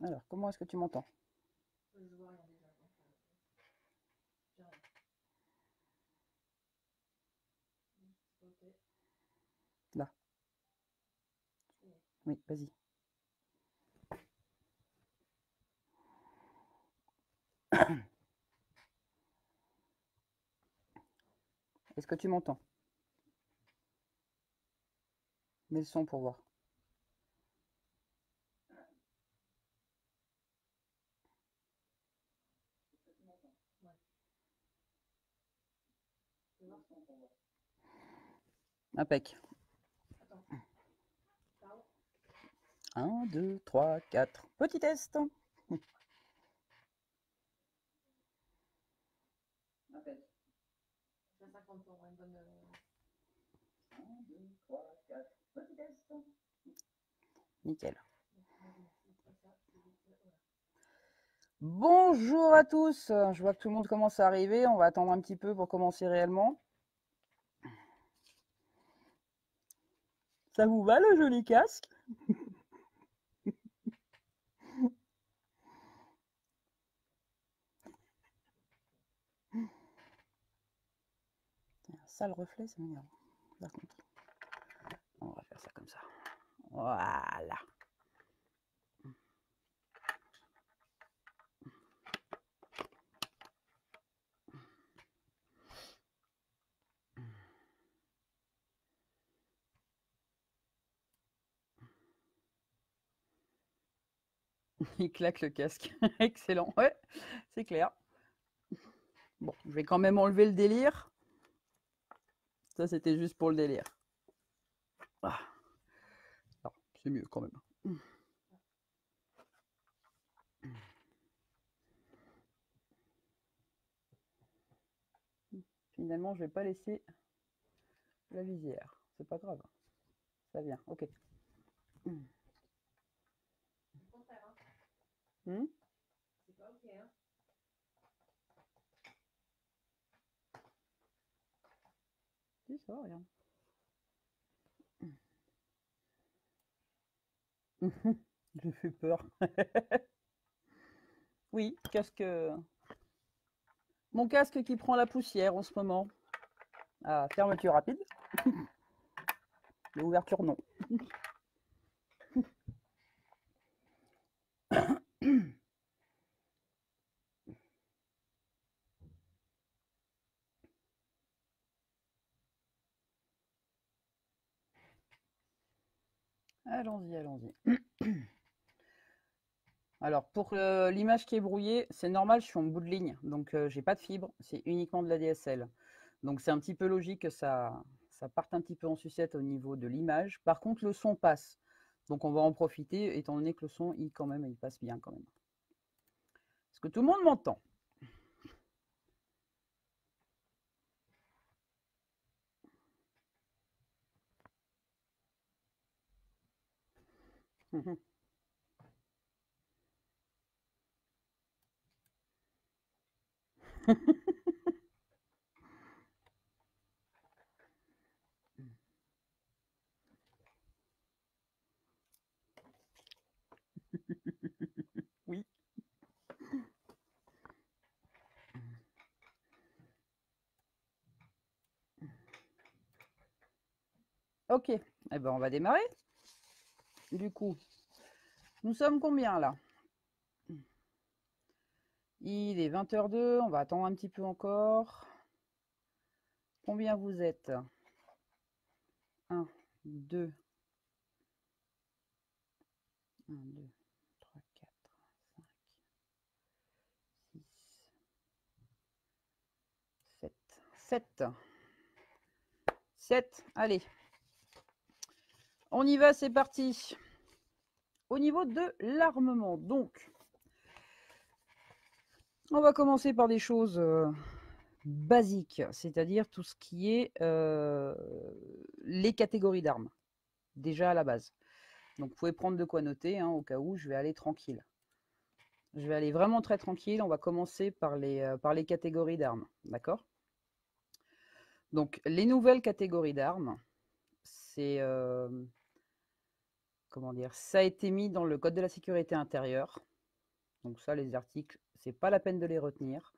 Alors, comment est-ce que tu m'entends? Je vois rien déjà. J'ai rien. Ok. Là. Oui, vas-y. Est-ce que tu m'entends? Mets le son pour voir. Ouais. Impec. Attends. Parle. 1, 2, 3, 4. Petit test. Impec. Ça 50 pour une bonne. 1, 2, 3, 4. Petit test. Nickel. Bonjour à tous. Je vois que tout le monde commence à arriver. On va attendre un petit peu pour commencer réellement. Ça vous va le joli casque? Un sale reflet, ça m'énerve. Par contre, on va faire ça comme ça. Voilà. Il claque le casque. Excellent. Ouais, c'est clair. Bon, je vais quand même enlever le délire. Ça, c'était juste pour le délire. Ah. C'est mieux quand même. Finalement, je vais pas laisser la visière. C'est pas grave. Ça vient. Ok. Hmm. C'est pas ok, hein. Si, ça va, rien. J'ai fait peur. Oui, casque. Mon casque qui prend la poussière en ce moment. Ah, fermeture rapide. L'ouverture, non. Allons-y, allons-y. Alors, pour l'image qui est brouillée, c'est normal, je suis en bout de ligne. Donc, j'ai pas de fibre, c'est uniquement de la DSL. Donc, c'est un petit peu logique que ça parte un petit peu en sucette au niveau de l'image. Par contre, le son passe. Donc, on va en profiter, étant donné que le son, quand même, il passe bien quand même. Est-ce que tout le monde m'entend? Oui. Ok, eh ben, on va démarrer. Du coup, nous sommes combien là? Il est 20h02, on va attendre un petit peu encore. Combien vous êtes? 1, 2, 1, 2, 3, 4, 5, 6, 7. 7. 7. Allez. On y va, c'est parti. Au niveau de l'armement, donc, on va commencer par des choses basiques, c'est-à-dire tout ce qui est les catégories d'armes, déjà à la base. Donc, vous pouvez prendre de quoi noter, hein, au cas où je vais aller tranquille. Je vais aller vraiment très tranquille. On va commencer par les catégories d'armes, d'accord? Donc, les nouvelles catégories d'armes, c'est comment dire, ça a été mis dans le code de la sécurité intérieure. Donc ça, les articles, c'est pas la peine de les retenir.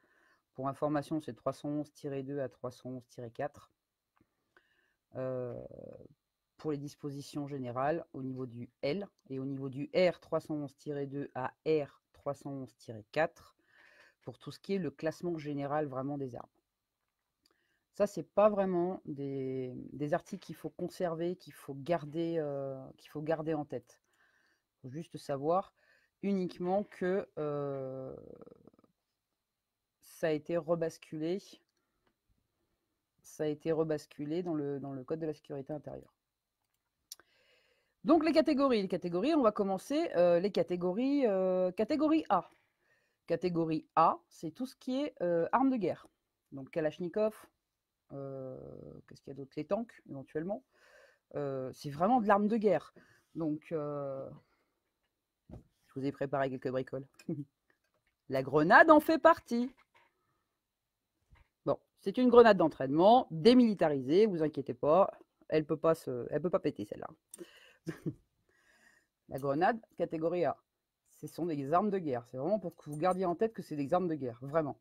Pour information, c'est 311-2 à 311-4. Pour les dispositions générales, au niveau du L et au niveau du R 311-2 à R 311-4, pour tout ce qui est le classement général vraiment des armes. Ça, c'est pas vraiment des articles qu'il faut conserver, qu'il faut garder en tête. Il faut juste savoir uniquement que ça a été rebasculé. Ça a été rebasculé dans le code de la sécurité intérieure. Donc les catégories, on va commencer les catégories. Catégorie A. Catégorie A, c'est tout ce qui est armes de guerre. Donc Kalachnikov, qu'est-ce qu'il y a d'autre? Les tanks, éventuellement. C'est vraiment de l'arme de guerre. Donc, je vous ai préparé quelques bricoles. La grenade en fait partie. Bon, c'est une grenade d'entraînement, démilitarisée, vous inquiétez pas. Elle peut pas péter celle-là. La grenade, catégorie A. Ce sont des armes de guerre. C'est vraiment pour que vous gardiez en tête que c'est des armes de guerre, vraiment.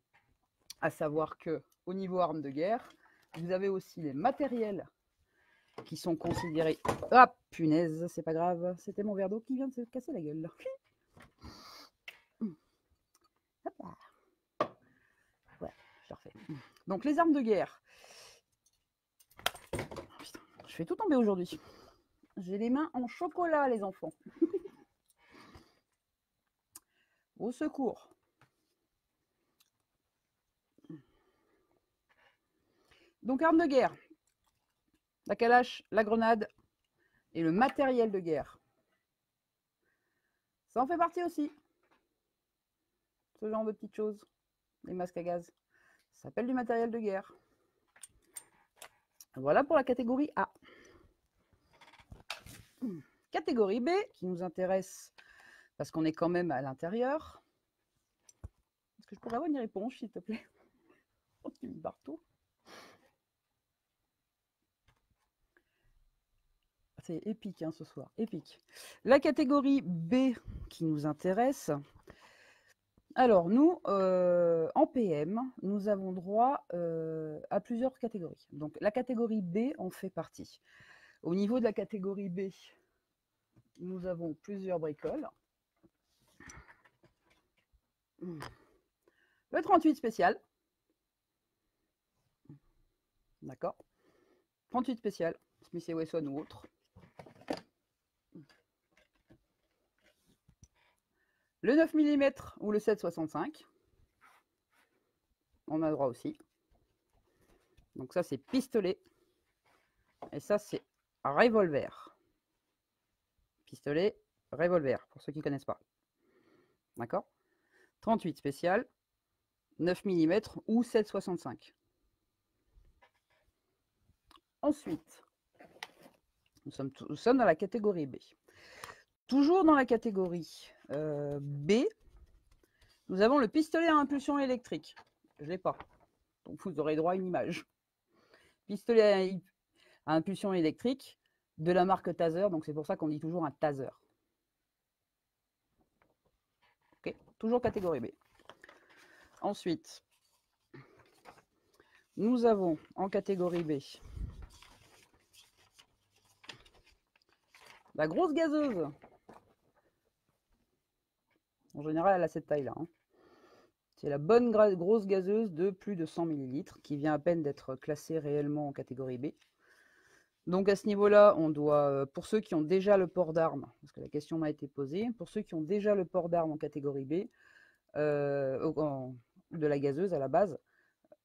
À savoir que, au niveau armes de guerre, vous avez aussi les matériels qui sont considérés... Ah, punaise, c'est pas grave. C'était mon verre d'eau qui vient de se casser la gueule. Hop là. Ouais, je le refais. Donc, les armes de guerre. Putain, je fais tout tomber aujourd'hui. J'ai les mains en chocolat, les enfants. Au secours. Donc, armes de guerre. La calache, la grenade et le matériel de guerre. Ça en fait partie aussi. Ce genre de petites choses. Les masques à gaz. Ça s'appelle du matériel de guerre. Voilà pour la catégorie A. Catégorie B, qui nous intéresse parce qu'on est quand même à l'intérieur. Est-ce que je pourrais avoir une éponge, s'il te plaît? Oh, tu me barres tout. C'est épique ce soir, épique. La catégorie B qui nous intéresse. Alors nous, en PM, nous avons droit à plusieurs catégories. Donc la catégorie B en fait partie. Au niveau de la catégorie B, nous avons plusieurs bricoles. Le 38 spécial. D'accord. 38 spécial, Smith & Wesson ou autre. Le 9 mm ou le 7,65. On a droit aussi. Donc ça, c'est pistolet. Et ça, c'est revolver. Pistolet, revolver, pour ceux qui ne connaissent pas. D'accord? 38 spécial, 9 mm ou 7,65. Ensuite, nous sommes dans la catégorie B. Toujours dans la catégorie B, nous avons le pistolet à impulsion électrique. Je ne l'ai pas, donc vous aurez droit à une image. Pistolet à impulsion électrique de la marque Taser, donc c'est pour ça qu'on dit toujours un Taser. Ok, toujours catégorie B. Ensuite, nous avons en catégorie B la grosse gazeuse. En général, elle a cette taille-là. C'est la bonne grosse gazeuse de plus de 100 ml qui vient à peine d'être classée réellement en catégorie B. Donc à ce niveau-là, on doit, pour ceux qui ont déjà le port d'armes, parce que la question m'a été posée, pour ceux qui ont déjà le port d'armes en catégorie B, de la gazeuse à la base,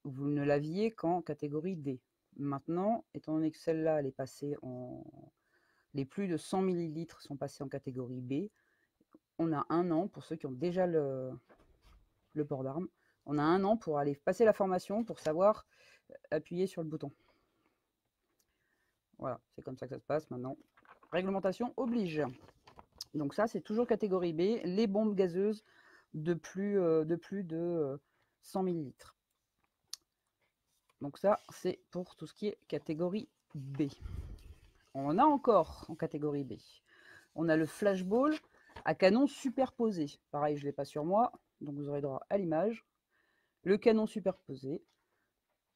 vous ne l'aviez qu'en catégorie D. Maintenant, étant donné que celle-là, elle est passée en... Les plus de 100 ml sont passés en catégorie B. On a 1 an, pour ceux qui ont déjà le port d'armes, on a 1 an pour aller passer la formation, pour savoir appuyer sur le bouton. Voilà, c'est comme ça que ça se passe maintenant. Réglementation oblige. Donc ça, c'est toujours catégorie B, les bombes gazeuses de plus de 100 ml. Donc ça, c'est pour tout ce qui est catégorie B. On en a encore en catégorie B. On a le flashball à canon superposé. Pareil, je ne l'ai pas sur moi, donc vous aurez droit à l'image. Le canon superposé.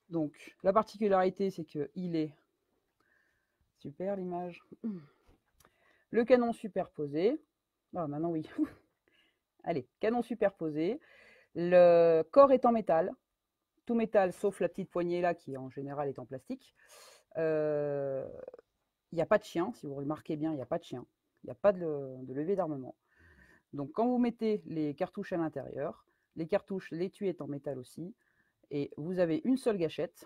Donc, la particularité, c'est qu'il est... Super l'image. Le canon superposé. Ah, maintenant oui. Allez, canon superposé. Le corps est en métal. Tout métal, sauf la petite poignée là, qui en général est en plastique. Il n'y a pas de chien, si vous remarquez bien, il n'y a pas de chien. Il n'y a pas de levier d'armement. Donc quand vous mettez les cartouches à l'intérieur, les cartouches, l'étui est en métal aussi, et vous avez une seule gâchette.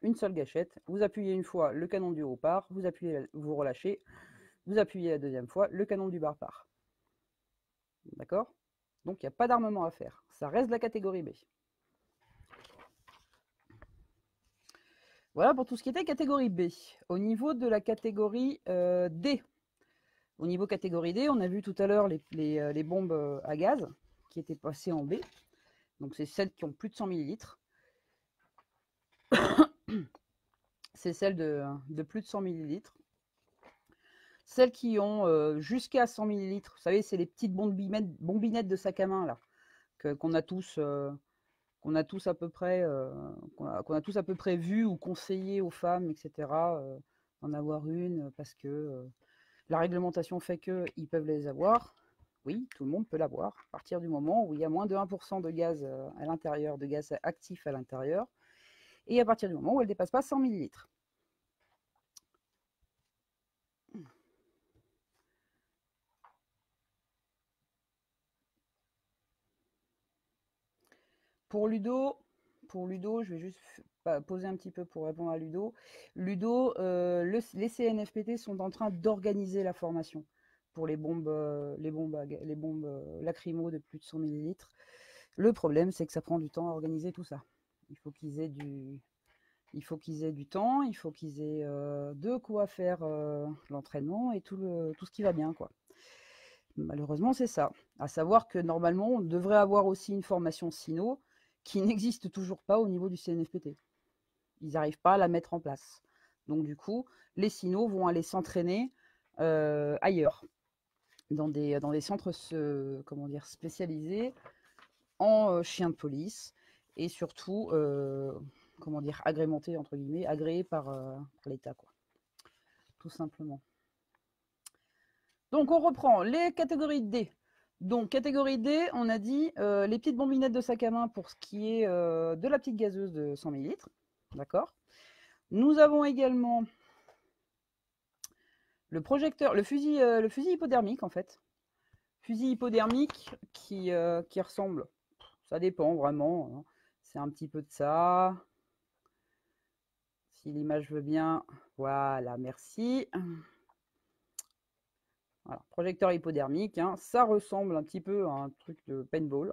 Une seule gâchette, vous appuyez une fois, le canon du haut part, vous appuyez, vous relâchez, vous appuyez la deuxième fois, le canon du bas part. D'accord? Donc il n'y a pas d'armement à faire. Ça reste de la catégorie B. Voilà pour tout ce qui était catégorie B. Au niveau de la catégorie D, au niveau catégorie D, on a vu tout à l'heure les bombes à gaz qui étaient passées en B. Donc c'est celles qui ont plus de 100 ml. C'est celles de plus de 100 ml. Celles qui ont jusqu'à 100 ml, vous savez, c'est les petites bombinettes de sac à main là, qu'on a tous à peu près, qu'on a tous à peu près vu ou conseillé aux femmes, etc. D'en avoir une parce que la réglementation fait qu'ils peuvent les avoir. Oui, tout le monde peut l'avoir à partir du moment où il y a moins de 1% de gaz à l'intérieur, de gaz actif à l'intérieur, et à partir du moment où elle ne dépasse pas 100 ml. Pour Ludo, je vais juste poser un petit peu pour répondre à Ludo. Ludo, les CNFPT sont en train d'organiser la formation pour les bombes lacrymo de plus de 100 ml. Le problème, c'est que ça prend du temps à organiser tout ça. Il faut qu'ils aient du temps, il faut qu'ils aient de quoi faire l'entraînement et tout ce qui va bien, quoi. Malheureusement, c'est ça. À savoir que normalement, on devrait avoir aussi une formation SINO qui n'existe toujours pas au niveau du CNFPT. Ils n'arrivent pas à la mettre en place. Donc du coup, les SINO vont aller s'entraîner ailleurs, dans des centres spécialisés en chiens de police et surtout agrémentés, entre guillemets, agréés par l'État, quoi. Tout simplement. Donc on reprend les catégories D. Donc catégorie D, on a dit les petites bombinettes de sac à main pour ce qui est de la petite gazeuse de 100 ml. D'accord. Nous avons également le projecteur, le fusil hypodermique en fait. Fusil hypodermique qui ressemble, ça dépend vraiment, hein. C'est un petit peu de ça. Si l'image veut bien, voilà, merci. Voilà, projecteur hypodermique, hein, ça ressemble un petit peu à un truc de paintball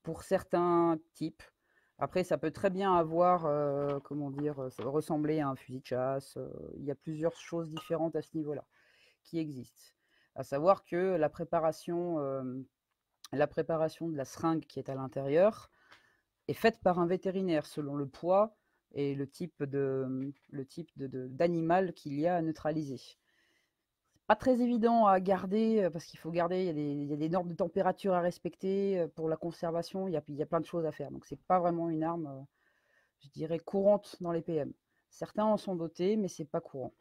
pour certains types. Après, ça peut très bien avoir, ça va ressembler à un fusil de chasse. Il y a plusieurs choses différentes à ce niveau-là qui existent. À savoir que la préparation de la seringue qui est à l'intérieur est faite par un vétérinaire selon le poids et le type d'animal qu'il y a à neutraliser. Pas très évident à garder parce qu'il faut garder, il y a des normes de température à respecter pour la conservation, il y a plein de choses à faire. Donc c'est pas vraiment une arme, je dirais, courante dans les PM. Certains en sont dotés, mais c'est pas courant.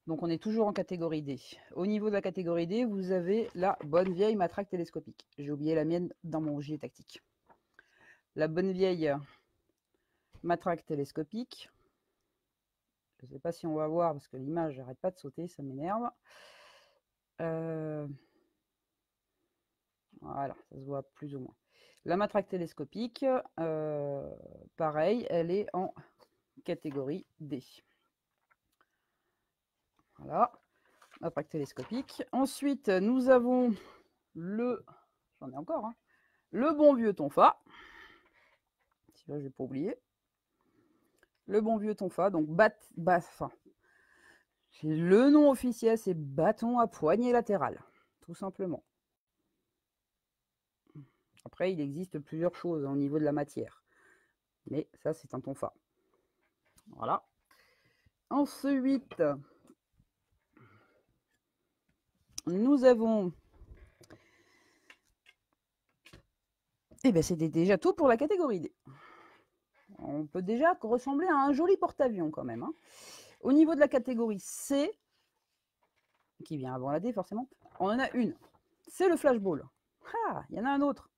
Donc on est toujours en catégorie D. Au niveau de la catégorie D, vous avez la bonne vieille matraque télescopique. J'ai oublié la mienne dans mon gilet tactique. La bonne vieille matraque télescopique. Je ne sais pas si on va voir parce que l'image n'arrête pas de sauter, ça m'énerve. Voilà, ça se voit plus ou moins. La matraque télescopique, pareil, elle est en catégorie D. Voilà, matraque télescopique. Ensuite, nous avons j'en ai encore, hein, le bon vieux tonfa. Celui-là, je n'ai pas oublié. Le bon vieux tonfa, donc le nom officiel, c'est bâton à poignée latérale, tout simplement. Après, il existe plusieurs choses au niveau de la matière. Mais ça, c'est un tonfa. Voilà. Ensuite, nous avons... Eh bien, c'était déjà tout pour la catégorie D. On peut déjà ressembler à un joli porte-avions quand même. Hein. Au niveau de la catégorie C, qui vient avant la D forcément, on en a une. C'est le flashball. Ah, il y en a un autre.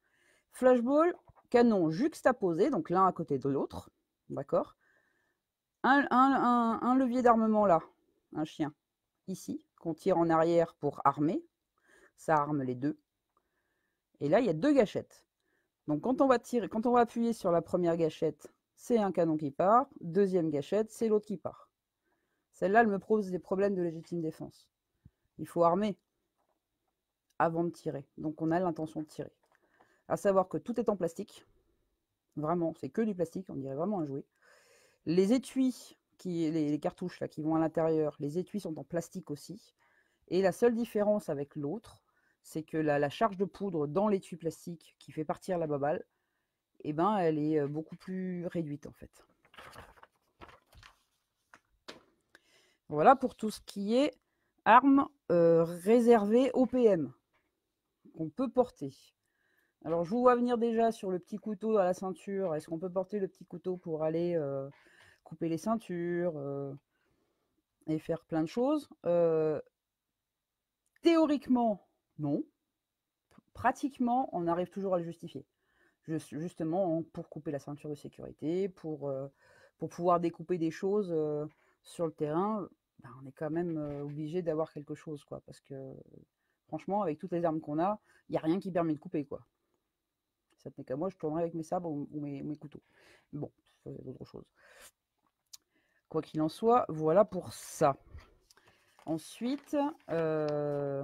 Flashball, canon juxtaposé, donc l'un à côté de l'autre. D'accord. Un levier d'armement là, un chien, ici, qu'on tire en arrière pour armer. Ça arme les deux. Et là, il y a deux gâchettes. Donc quand on va appuyer sur la première gâchette, c'est un canon qui part. Deuxième gâchette, c'est l'autre qui part. Celle-là, elle me pose des problèmes de légitime défense. Il faut armer avant de tirer. Donc on a l'intention de tirer. À savoir que tout est en plastique. Vraiment, c'est que du plastique, on dirait vraiment un jouet. Les étuis, les cartouches là, qui vont à l'intérieur, les étuis sont en plastique aussi. Et la seule différence avec l'autre, c'est que la charge de poudre dans l'étui plastique qui fait partir la baballe, eh ben, elle est beaucoup plus réduite en fait. Voilà pour tout ce qui est armes réservées au PM qu'on peut porter. Alors je vous vois venir déjà sur le petit couteau à la ceinture. Est-ce qu'on peut porter le petit couteau pour aller couper les ceintures et faire plein de choses? Théoriquement, non. Pratiquement, on arrive toujours à le justifier. Justement, pour couper la ceinture de sécurité, pour pouvoir découper des choses sur le terrain, ben, on est quand même obligé d'avoir quelque chose, quoi. Parce que, franchement, avec toutes les armes qu'on a, il n'y a rien qui permet de couper, quoi. Ça tenait qu'à moi, je tournerais avec mes sabres ou mes couteaux. Bon, c'est autre chose. Quoi qu'il en soit, voilà pour ça. Ensuite, est-ce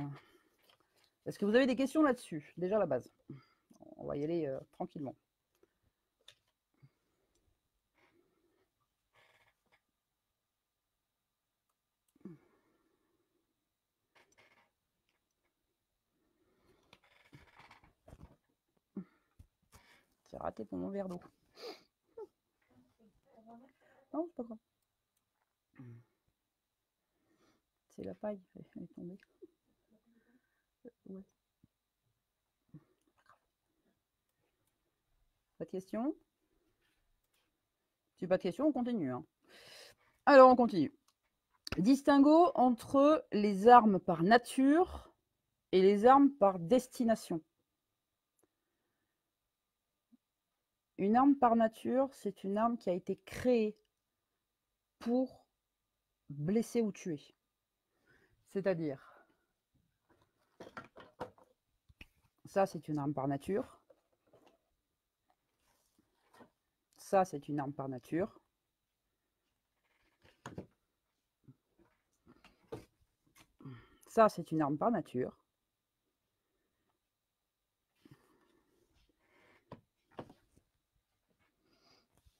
que vous avez des questions là-dessus? Déjà à la base. On va y aller tranquillement. C'est raté pour mon verre d'eau. Non, c'est pas grave. C'est la paille, elle est tombée. Ouais. Pas de questions? Si pas de questions, on continue. Hein. Alors, on continue. Distinguo entre les armes par nature et les armes par destination. Une arme par nature, c'est une arme qui a été créée pour blesser ou tuer. C'est-à-dire, ça c'est une arme par nature. Ça c'est une arme par nature. Ça c'est une arme par nature.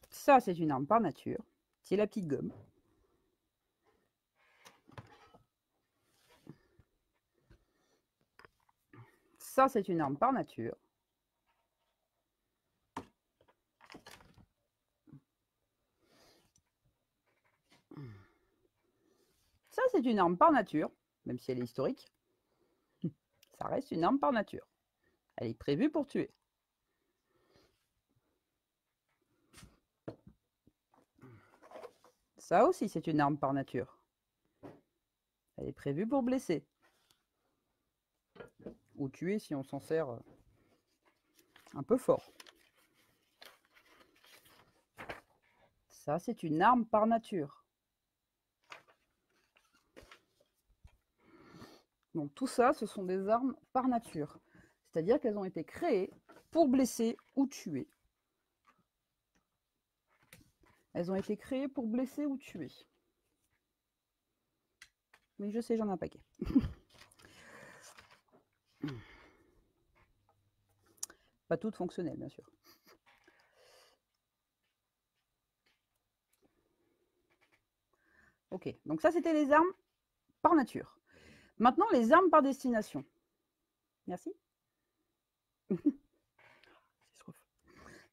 Ça c'est une arme par nature. C'est la petite gomme. Ça c'est une arme par nature. Ça c'est une arme par nature, même si elle est historique. Ça reste une arme par nature. Elle est prévue pour tuer. Ça aussi, c'est une arme par nature. Elle est prévue pour blesser. Ou tuer si on s'en sert un peu fort. Ça, c'est une arme par nature. Donc tout ça, ce sont des armes par nature. C'est-à-dire qu'elles ont été créées pour blesser ou tuer. Elles ont été créées pour blesser ou tuer. Oui, je sais, j'en ai un paquet. Pas toutes fonctionnelles, bien sûr. Ok, donc ça, c'était les armes par nature. Maintenant, les armes par destination. Merci.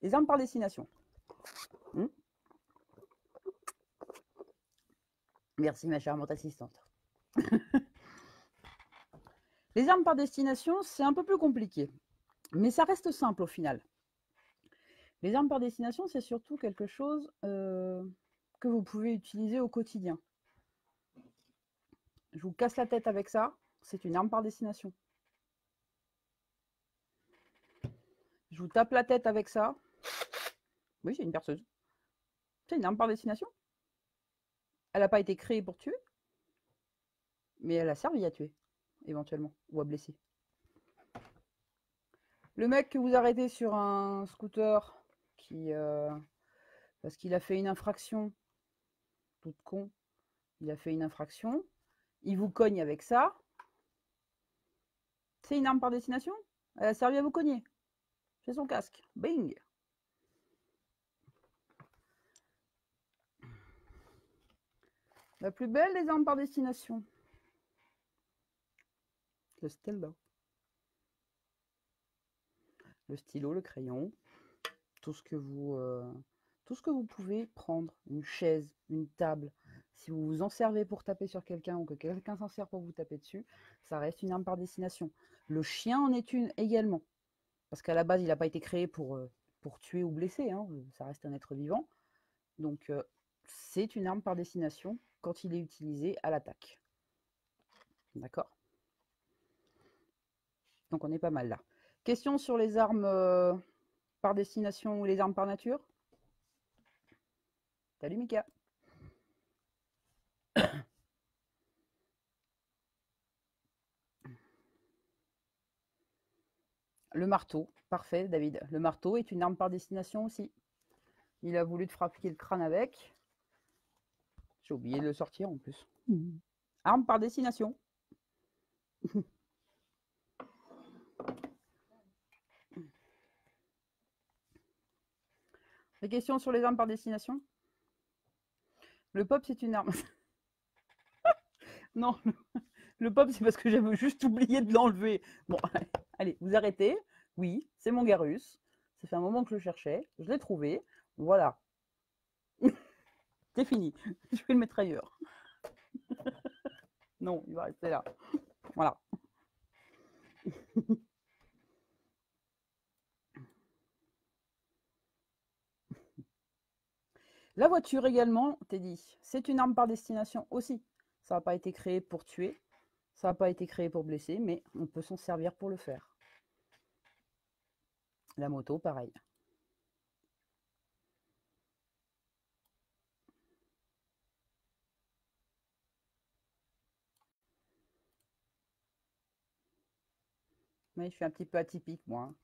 Les armes par destination. Merci, ma charmante assistante. Les armes par destination, c'est un peu plus compliqué, mais ça reste simple au final. Les armes par destination, c'est surtout quelque chose que vous pouvez utiliser au quotidien. Je vous casse la tête avec ça, c'est une arme par destination. Je vous tape la tête avec ça. Oui, c'est une perceuse. C'est une arme par destination. Elle n'a pas été créée pour tuer, mais elle a servi à tuer, éventuellement, ou à blesser. Le mec que vous arrêtez sur un scooter qui, parce qu'il a fait une infraction, tout con, il a fait une infraction, il vous cogne avec ça, c'est une arme par destination. Elle a servi à vous cogner. C'est son casque. Bing. La plus belle des armes par destination. Le stylo. Le stylo, le crayon, tout ce que vous pouvez prendre, une chaise, une table. Si vous vous en servez pour taper sur quelqu'un ou que quelqu'un s'en sert pour vous taper dessus, ça reste une arme par destination. Le chien en est une également. Parce qu'à la base, il n'a pas été créé pour tuer ou blesser, hein, ça reste un être vivant. Donc, c'est une arme par destination quand il est utilisé à l'attaque. D'accord? Donc, on est pas mal là. Question sur les armes par destination ou les armes par nature? Salut Mika. Le marteau, parfait David. Le marteau est une arme par destination aussi. Il a voulu te frapper le crâne avec. J'ai oublié de le sortir en plus. Arme par destination. Des questions sur les armes par destination? Le pop, c'est une arme. Non, le pop, c'est parce que j'avais juste oublié de l'enlever. Bon, allez, vous arrêtez. Oui, c'est mon Garus. Ça fait un moment que je le cherchais. Je l'ai trouvé. Voilà. C'est fini. Je vais le mettre ailleurs. Non, il va rester là. Voilà. La voiture également, Teddy, c'est une arme par destination aussi. Ça n'a pas été créé pour tuer, ça n'a pas été créé pour blesser, mais on peut s'en servir pour le faire. La moto, pareil. Mais je suis un petit peu atypique, moi.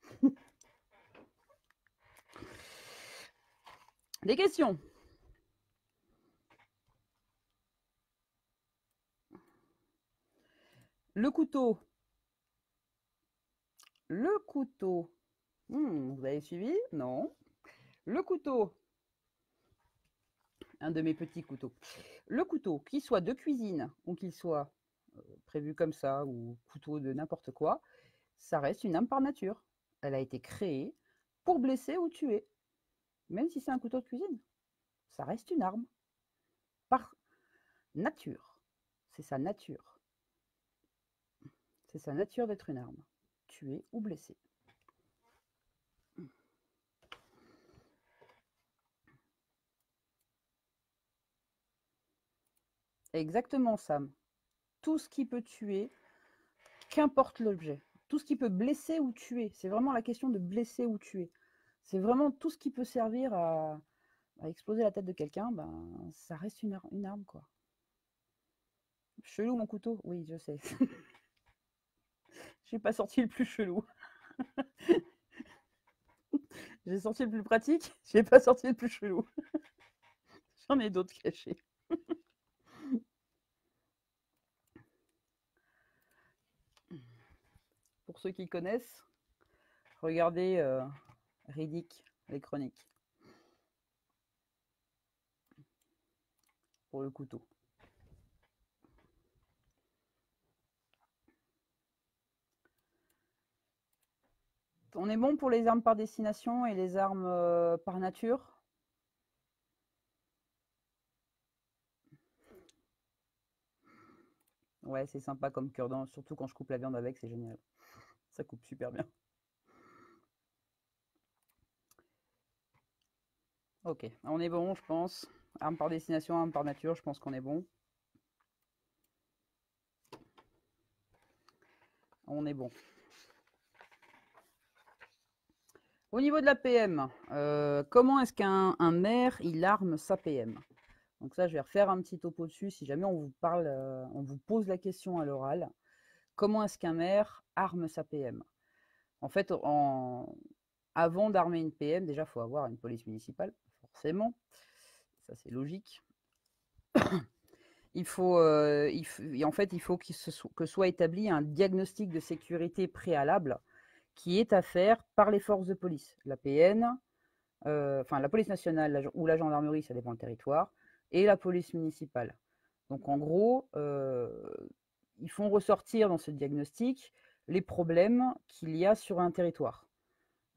Des questions? Le couteau. Le couteau. Vous avez suivi? Non. Le couteau. Un de mes petits couteaux. Le couteau, qu'il soit de cuisine ou qu'il soit prévu comme ça, ou couteau de n'importe quoi, ça reste une arme par nature. Elle a été créée pour blesser ou tuer. Même si c'est un couteau de cuisine, ça reste une arme. Par nature. C'est sa nature. C'est sa nature d'être une arme. Tuer ou blesser. Exactement, Sam. Tout ce qui peut tuer, qu'importe l'objet. Tout ce qui peut blesser ou tuer. C'est vraiment la question de blesser ou tuer. C'est vraiment tout ce qui peut servir à exploser la tête de quelqu'un, ben, ça reste une arme, quoi. Chelou mon couteau? Oui, je sais. J'ai pas sorti le plus chelou. J'ai sorti le plus pratique, j'ai pas sorti le plus chelou. J'en ai d'autres cachés. Pour ceux qui connaissent, regardez Riddick, les chroniques. Pour le couteau. On est bon pour les armes par destination et les armes par nature? Ouais, c'est sympa comme cure-dent, surtout quand je coupe la viande avec, c'est génial. Ça coupe super bien. Ok, on est bon, je pense. Arme par destination, arme par nature, je pense qu'on est bon. On est bon. Au niveau de la PM, comment est-ce qu'un maire, il arme sa PM? Donc ça, je vais refaire un petit topo dessus si jamais on vous parle, on vous pose la question à l'oral. Comment est-ce qu'un maire arme sa PM? En fait, avant d'armer une PM, déjà, il faut avoir une police municipale, forcément. Ça, c'est logique. En fait, il faut que soit établi un diagnostic de sécurité préalable qui est à faire par les forces de police, la PN, enfin la police nationale ou la gendarmerie, ça dépend du territoire, et la police municipale. Donc en gros, ils font ressortir dans ce diagnostic les problèmes qu'il y a sur un territoire.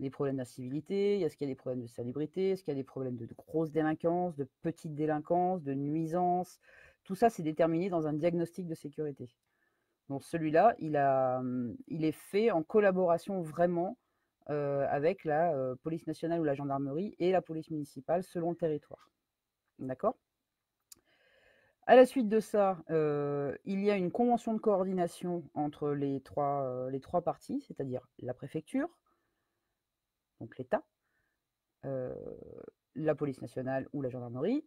Les problèmes d'incivilité, est-ce qu'il y a des problèmes de salubrité, est-ce qu'il y a des problèmes de grosse délinquance, de petite délinquance, de nuisance. Tout ça, c'est déterminé dans un diagnostic de sécurité. Donc celui-là, il est fait en collaboration vraiment avec la police nationale ou la gendarmerie et la police municipale selon le territoire. D'accord? À la suite de ça, il y a une convention de coordination entre les trois parties, c'est-à-dire la préfecture, donc l'État, la police nationale ou la gendarmerie,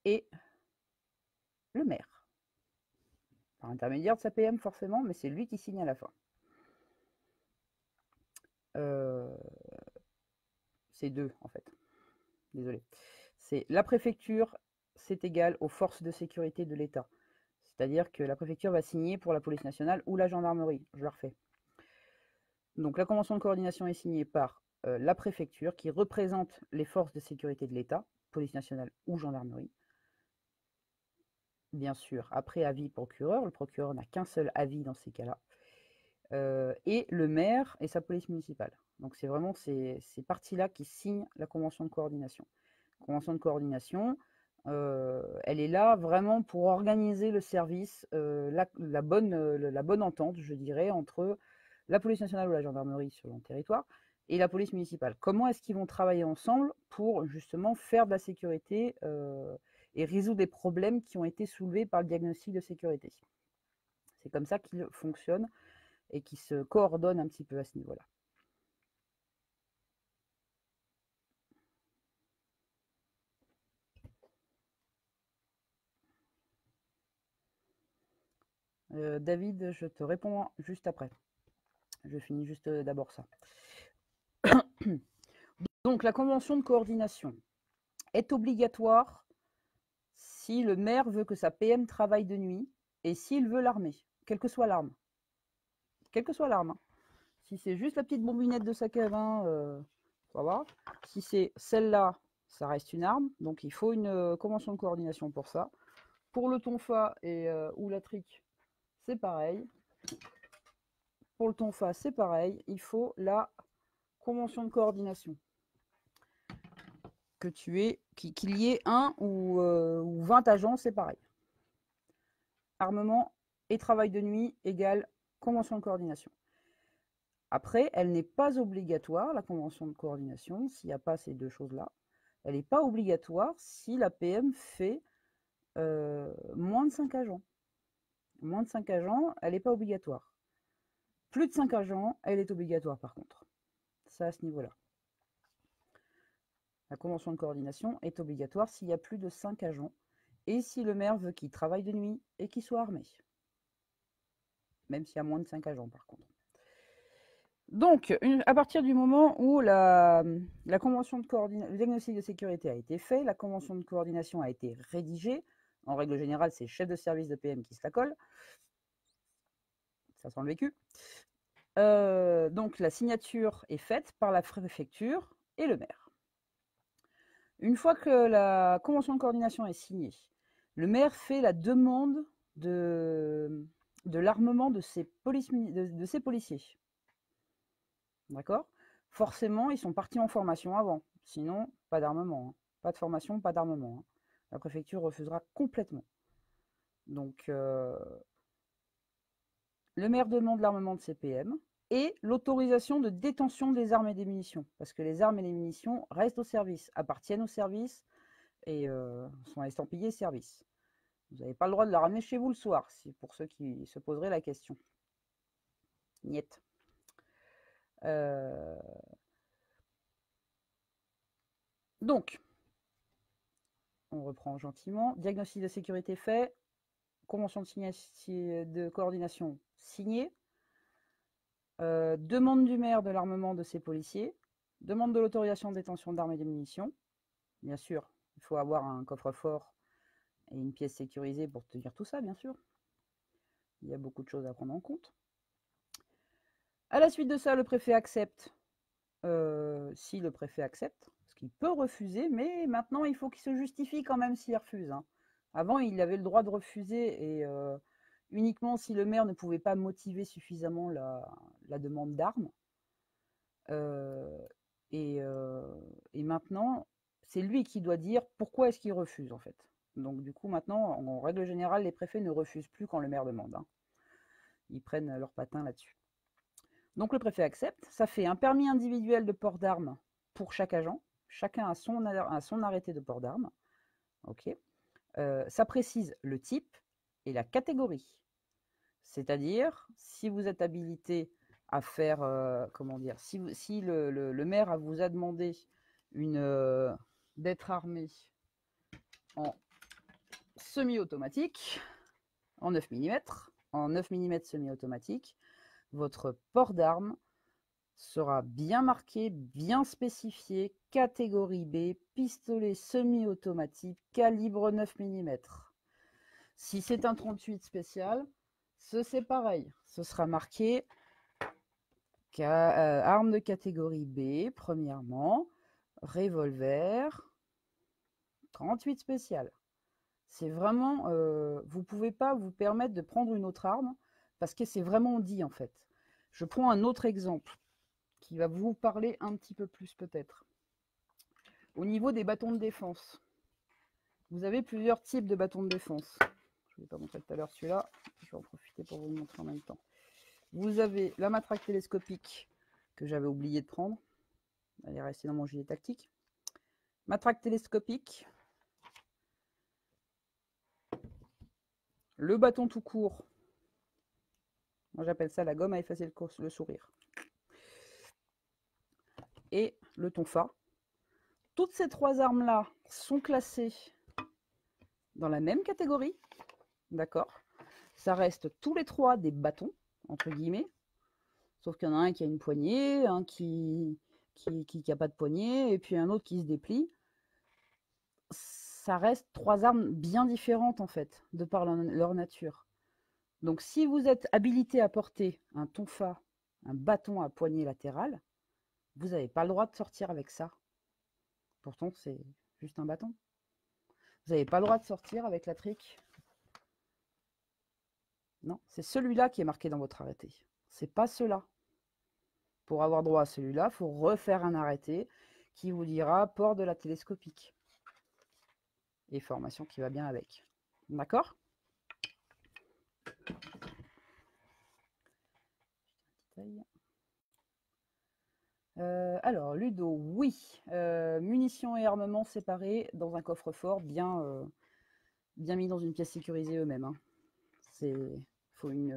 et le maire. Par intermédiaire de sa PM forcément, mais c'est lui qui signe à la fin. C'est deux en fait. Désolé. C'est la préfecture, c'est égal aux forces de sécurité de l'État. C'est-à-dire que la préfecture va signer pour la police nationale ou la gendarmerie. Je le refais. Donc la convention de coordination est signée par la préfecture qui représente les forces de sécurité de l'État, police nationale ou gendarmerie. Bien sûr, après avis procureur, le procureur n'a qu'un seul avis dans ces cas-là. Et le maire et sa police municipale. Donc c'est vraiment ces parties-là qui signent la convention de coordination. Convention de coordination, elle est là vraiment pour organiser le service, la bonne entente, je dirais, entre la police nationale ou la gendarmerie sur le territoire et la police municipale. Comment est-ce qu'ils vont travailler ensemble pour justement faire de la sécurité et résoudre des problèmes qui ont été soulevés par le diagnostic de sécurité? C'est comme ça qu'ils fonctionnent et qui se coordonnent un petit peu à ce niveau-là. David, je te réponds juste après. Je finis juste d'abord ça. Donc la convention de coordination est obligatoire si le maire veut que sa PM travaille de nuit et s'il veut l'armer, quelle que soit l'arme. Quelle que soit l'arme. Si c'est juste la petite bombinette de sac à vin, ça va. Si c'est celle-là, ça reste une arme. Donc il faut une convention de coordination pour ça. Pour le tonfa ou la trique, c'est pareil. Pour le tonfa, c'est pareil. Il faut la convention de coordination. Qu'il y ait un ou 20 agents, c'est pareil. Armement et travail de nuit égale convention de coordination. Après, elle n'est pas obligatoire, la convention de coordination, s'il n'y a pas ces deux choses-là. Elle n'est pas obligatoire si la PM fait moins de 5 agents. Moins de 5 agents, elle n'est pas obligatoire. Plus de 5 agents, elle est obligatoire par contre. Ça à ce niveau-là. La convention de coordination est obligatoire s'il y a plus de 5 agents et si le maire veut qu'il travaille de nuit et qu'il soit armé. Même s'il y a moins de 5 agents par contre. Donc, à partir du moment où la convention de coordination, le diagnostic de sécurité a été fait, la convention de coordination a été rédigée, en règle générale, c'est le chef de service de PM qui se la colle. Ça sent le vécu. Donc, la signature est faite par la préfecture et le maire. Une fois que la convention de coordination est signée, le maire fait la demande de l'armement de ses policiers. D'accord? Forcément, ils sont partis en formation avant. Sinon, pas d'armement. Hein. Pas de formation, pas d'armement. Hein. La préfecture refusera complètement. Donc, le maire demande l'armement de CPM et l'autorisation de détention des armes et des munitions. Parce que les armes et les munitions restent au service, appartiennent au service et sont estampillées service. Vous n'avez pas le droit de la ramener chez vous le soir, c'est pour ceux qui se poseraient la question. Niet. Donc, on reprend gentiment. Diagnostic de sécurité fait. Convention de coordination signée. Demande du maire de l'armement de ses policiers. Demande de l'autorisation de détention d'armes et de munitions. Bien sûr, il faut avoir un coffre-fort et une pièce sécurisée pour tenir tout ça, bien sûr. Il y a beaucoup de choses à prendre en compte. À la suite de ça, le préfet accepte. Si le préfet accepte, parce qu'il peut refuser, mais maintenant, il faut qu'il se justifie quand même s'il refuse. Hein. Avant, il avait le droit de refuser et uniquement si le maire ne pouvait pas motiver suffisamment la demande d'armes. Et maintenant, c'est lui qui doit dire pourquoi est-ce qu'il refuse, en fait. Donc, du coup, maintenant, en règle générale, les préfets ne refusent plus quand le maire demande. Hein. Ils prennent leur patin là-dessus. Donc, le préfet accepte. Ça fait un permis individuel de port d'armes pour chaque agent. Chacun a son arrêté de port d'armes. OK. Ça précise le type et la catégorie. C'est-à-dire, si vous êtes habilité à faire, comment dire, si le maire vous a demandé d'être armé en semi-automatique, en 9 mm, semi-automatique, votre port d'armes sera bien marqué, bien spécifié, catégorie B, pistolet semi-automatique, calibre 9 mm. Si c'est un 38 spécial, c'est pareil. Ce sera marqué arme de catégorie B, premièrement, revolver, 38 spécial. C'est vraiment, vous ne pouvez pas vous permettre de prendre une autre arme parce que c'est vraiment dit en fait. Je prends un autre exemple qui va vous parler un petit peu plus peut-être. Au niveau des bâtons de défense, vous avez plusieurs types de bâtons de défense. Je ne vous ai pas montré tout à l'heure celui-là, je vais en profiter pour vous le montrer en même temps. Vous avez la matraque télescopique que j'avais oublié de prendre. Elle est restée dans mon gilet tactique. Matraque télescopique. Le bâton tout court. Moi j'appelle ça la gomme à effacer le sourire. Et le tonfa. Toutes ces trois armes-là sont classées dans la même catégorie. D'accord. Ça reste tous les trois des bâtons, entre guillemets. Sauf qu'il y en a un qui a une poignée, un qui n'a pas de poignée, et puis un autre qui se déplie. Ça reste trois armes bien différentes, en fait, de par leur nature. Donc, si vous êtes habilité à porter un tonfa, un bâton à poignée latérale, vous n'avez pas le droit de sortir avec ça. Pourtant, c'est juste un bâton. Vous n'avez pas le droit de sortir avec la trique. Non, c'est celui-là qui est marqué dans votre arrêté. C'est pas cela. Pour avoir droit à celui-là, il faut refaire un arrêté qui vous dira port de la télescopique. Et formation qui va bien avec. D'accord ? Alors, Ludo, oui. Munitions et armements séparés dans un coffre-fort bien mis dans une pièce sécurisée eux-mêmes. Hein. Il faut une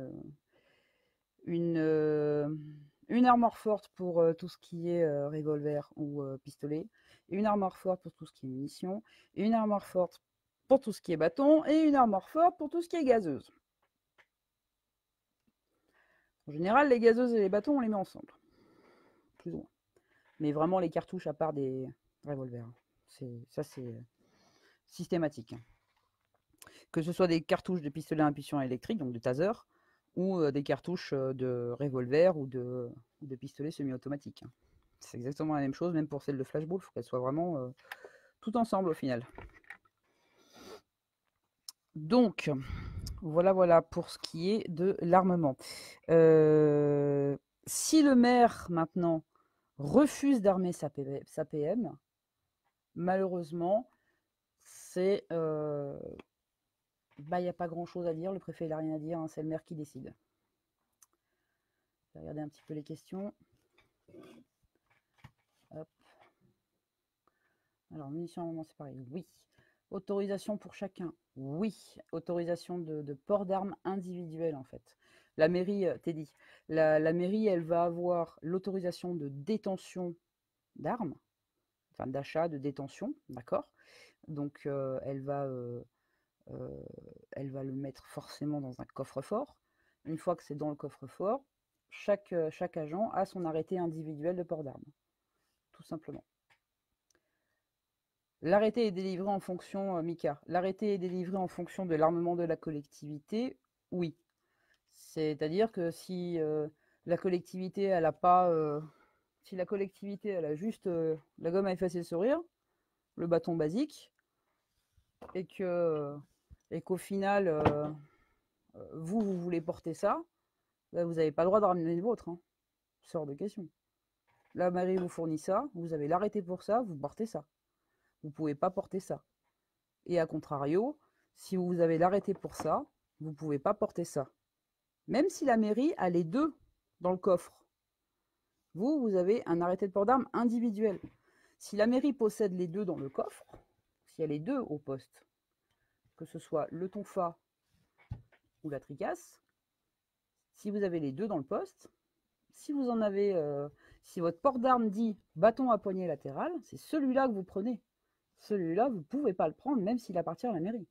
armoire forte pour tout ce qui est revolver ou pistolet, une armoire forte pour tout ce qui est munitions, une armoire forte pour tout ce qui est bâton et une armoire forte pour tout ce qui est gazeuse. En général, les gazeuses et les bâtons, on les met ensemble. Plus ou moins. Mais vraiment, les cartouches à part des revolvers. Ça, c'est systématique. Que ce soit des cartouches de pistolet à impulsion électrique, donc de taser, ou des cartouches de revolver ou de pistolet semi-automatique. C'est exactement la même chose, même pour celle de flashball, il faut qu'elle soit vraiment tout ensemble au final. Donc, voilà pour ce qui est de l'armement. Si le maire, maintenant, refuse d'armer sa PM, malheureusement, c'est... il n'y a pas grand-chose à dire, le préfet n'a rien à dire, hein, c'est le maire qui décide. Je vais regarder un petit peu les questions. Hop. Alors, munitions à armement séparé, oui. Autorisation pour chacun, oui. Autorisation de port d'armes individuelle, en fait. La mairie, t'es dit, la mairie, elle va avoir l'autorisation de détention d'armes, enfin d'achat, de détention, d'accord. Donc, elle va le mettre forcément dans un coffre-fort. Une fois que c'est dans le coffre-fort, chaque agent a son arrêté individuel de port d'armes, tout simplement. L'arrêté est délivré en fonction, Mika, l'arrêté est délivré en fonction de l'armement de la collectivité, oui. C'est-à-dire que si la collectivité, elle a pas, si la collectivité, elle a juste la gomme à effacer le sourire, le bâton basique, et qu'au final, vous voulez porter ça, bah, vous n'avez pas le droit de ramener le vôtre. Hein. Sort de question. La mairie vous fournit ça, vous avez l'arrêté pour ça, vous portez ça. Vous ne pouvez pas porter ça. Et à contrario, si vous avez l'arrêté pour ça, vous ne pouvez pas porter ça. Même si la mairie a les deux dans le coffre. Vous avez un arrêté de port d'armes individuel. Si la mairie possède les deux dans le coffre, s'il y a les deux au poste, que ce soit le tonfa ou la tricasse, si vous avez les deux dans le poste, si vous en avez, si votre port d'armes dit bâton à poignée latéral, c'est celui-là que vous prenez. Celui-là, vous ne pouvez pas le prendre, même s'il appartient à la mairie.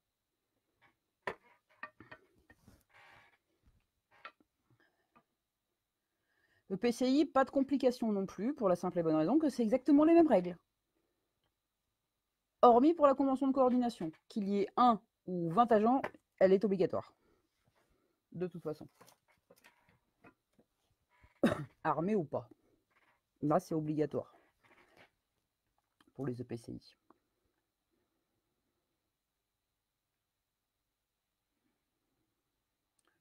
Le PCI, pas de complications non plus, pour la simple et bonne raison que c'est exactement les mêmes règles. Hormis pour la convention de coordination, qu'il y ait 1 ou 20 agents, elle est obligatoire. De toute façon. Armé ou pas. Là, c'est obligatoire. Pour les EPCI.